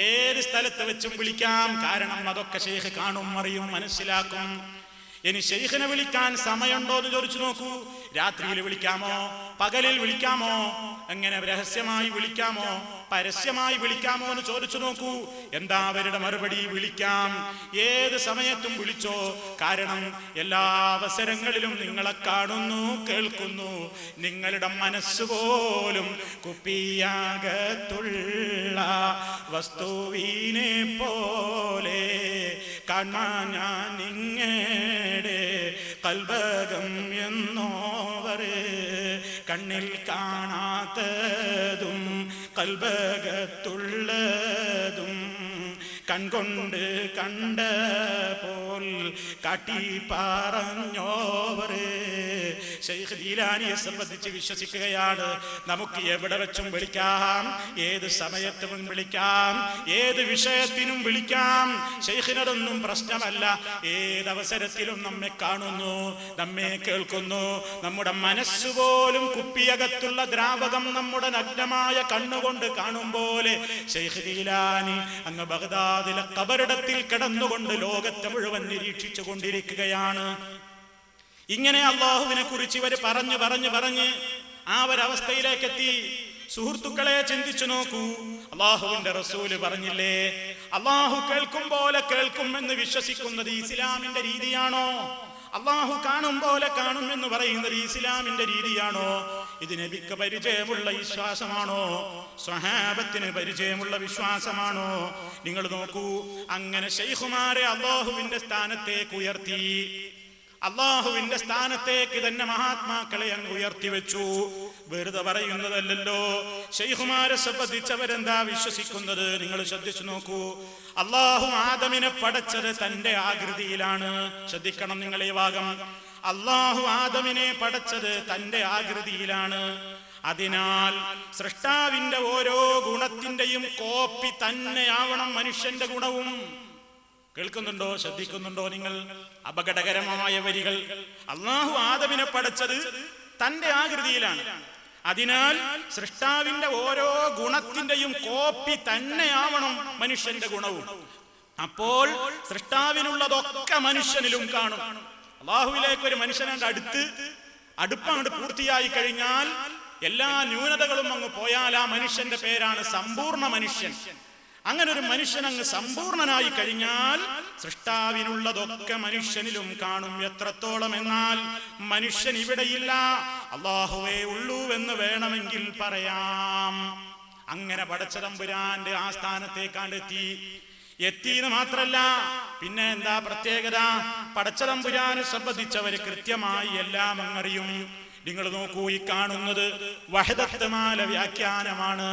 ഏത് സ്ഥലത്ത് വെച്ചും വിളിക്കാം. കാരണം അതൊക്കെ ശൈഖ് കാണും, അറിയും, മനസ്സിലാക്കും. ഇനി ശൈഖിനെ വിളിക്കാൻ സമയമുണ്ടോ എന്ന് ചോദിച്ചു നോക്കൂ. രാത്രിയിൽ വിളിക്കാമോ, പകലിൽ വിളിക്കാമോ, എങ്ങനെ രഹസ്യമായി വിളിക്കാമോ, പരസ്യമായി വിളിക്കാമോ എന്ന് ചോദിച്ചു നോക്കൂ. എന്താ അവരുടെ മറുപടി? വിളിക്കാം, ഏത് സമയത്തും വിളിച്ചോ. കാരണം എല്ലാ അവസരങ്ങളിലും നിങ്ങളെ കാണുന്നു, കേൾക്കുന്നു. നിങ്ങളുടെ മനസ്സുപോലും കുപ്പിയാകത്തുള്ള വസ്തുവിനെ പോലെ കാണാൻ ഞാൻ നിങ്ങളുടെ കൽബകം എന്നോവര്. കണ്ണിൽ കാണാത്തതും കൽബകത്തുള്ളതും കൺകൊണ്ട് കണ്ട പോൽ കാട്ടി പറഞ്ഞോവര്. ശൈഖ് ജീലാനിയെ സംബന്ധിച്ച് വിശ്വസിക്കുകയാണ്, നമുക്ക് എവിടെ വെച്ചും വിളിക്കാം, ഏത് സമയത്തും വിളിക്കാം, ഏത് വിഷയത്തിനും വിളിക്കാം. ശൈഖിനതൊന്നും പ്രശ്നമല്ല. ഏതവസരത്തിലും നമ്മെ കാണുന്നു, നമ്മെ കേൾക്കുന്നു. നമ്മുടെ മനസ്സുപോലും കുപ്പിയകത്തുള്ള ദ്രാവകം നമ്മുടെ നഗ്നമായ കണ്ണുകൊണ്ട് കാണും പോലെ ശൈഖ് ജീലാനി അങ്ങ് ബഗ്ദാദിലെ ഖബറിടത്തിൽ കിടന്നുകൊണ്ട് ലോകത്തെ മുഴുവൻ നിരീക്ഷിച്ചു കൊണ്ടിരിക്കുകയാണ്. ഇങ്ങനെ അള്ളാഹുവിനെ കുറിച്ച് ഇവർ പറഞ്ഞ് ആ ഒരവസ്ഥയിലേക്കെത്തി. സുഹൃത്തുക്കളെ, ചിന്തിച്ചു നോക്കൂ. അള്ളാഹുവിന്റെ റസൂല് പറഞ്ഞില്ലേ, അള്ളാഹു കേൾക്കും പോലെ കേൾക്കും എന്ന് വിശ്വസിക്കുന്നത് ഇസ്ലാമിന്റെ രീതിയാണോ? അള്ളാഹു കാണും പോലെ കാണും എന്ന് പറയുന്നത് ഇസ്ലാമിന്റെ രീതിയാണോ? ഇത് നബിക്ക് പരിചയമുള്ള വിശ്വാസമാണോ? സ്വഹാബത്തിന് പരിചയമുള്ള വിശ്വാസമാണോ? നിങ്ങൾ നോക്കൂ, അങ്ങനെ ശൈഖുമാരെ അള്ളാഹുവിന്റെ സ്ഥാനത്തേക്ക് ഉയർത്തി. അള്ളാഹുവിന്റെ സ്ഥാനത്തേക്ക് തന്നെ മഹാത്മാക്കളെ അങ്ങ് ഉയർത്തി വെച്ചു. വെറുതെ പറയുന്നതല്ലല്ലോ. ശൈഖുമാരെ സംബന്ധിച്ചവരെന്താ വിശ്വസിക്കുന്നത്? നിങ്ങൾ ശ്രദ്ധിച്ചു നോക്കൂ. അള്ളാഹു ആദമിനെ പടച്ചത് തന്റെ ആകൃതിയിലാണ്. ശ്രദ്ധിക്കണം നിങ്ങൾ ഈ ഭാഗം. അള്ളാഹു ആദമിനെ പടച്ചത് തന്റെ ആകൃതിയിലാണ്. അതിനാൽ സൃഷ്ടാവിന്റെ ഓരോ ഗുണത്തിന്റെയും കോപ്പി തന്നെയാവണം മനുഷ്യന്റെ ഗുണവും. കേൾക്കുന്നുണ്ടോ? ശ്രദ്ധിക്കുന്നുണ്ടോ നിങ്ങൾ? അപകടകരമായ വരികൾ. അള്ളാഹു ആദമിനെ പടച്ചത് തന്റെ ആകൃതിയിലാണ്. അതിനാൽ സൃഷ്ടാവിന്റെ ഓരോ ഗുണത്തിന്റെയും കോപ്പി തന്നെയാവണം മനുഷ്യന്റെ ഗുണവും. അപ്പോൾ സൃഷ്ടാവിനുള്ളതൊക്കെ മനുഷ്യനിലും കാണും. അള്ളാഹുവിലേക്ക് ഒരു മനുഷ്യനണ്ട് അടുപ്പങ്ങോട്ട് പൂർത്തിയായി കഴിഞ്ഞാൽ എല്ലാ ന്യൂനതകളും അങ്ങ് പോയാൽ ആ മനുഷ്യന്റെ പേരാണ് സമ്പൂർണ്ണ മനുഷ്യൻ. അങ്ങനെ ഒരു മനുഷ്യൻ അങ്ങ് സമ്പൂർണനായി കഴിഞ്ഞാൽ സൃഷ്ടാവിനുള്ളതൊക്കെ മനുഷ്യനിലും കാണും. എത്രത്തോളം എന്നാൽ മനുഷ്യൻ ഇവിടെയില്ല, അല്ലാഹുവേ ഉള്ളൂ എന്ന് വേണമെങ്കിൽ പറയാം. അങ്ങനെ പടച്ച തമ്പുരാന്റെ ആ സ്ഥാനത്തേക്കാണ്ട് എത്തിയെന്ന് മാത്രല്ല, പിന്നെ എന്താ പ്രത്യേകത? പടച്ച തമ്പുരാനെ സംബന്ധിച്ചവര് കൃത്യമായി എല്ലാം അങ്ങറിയും. നിങ്ങൾ നോക്കൂ, ഈ കാണുന്നത് വഹദത്ത് മാല വ്യാഖ്യാനമാണ്.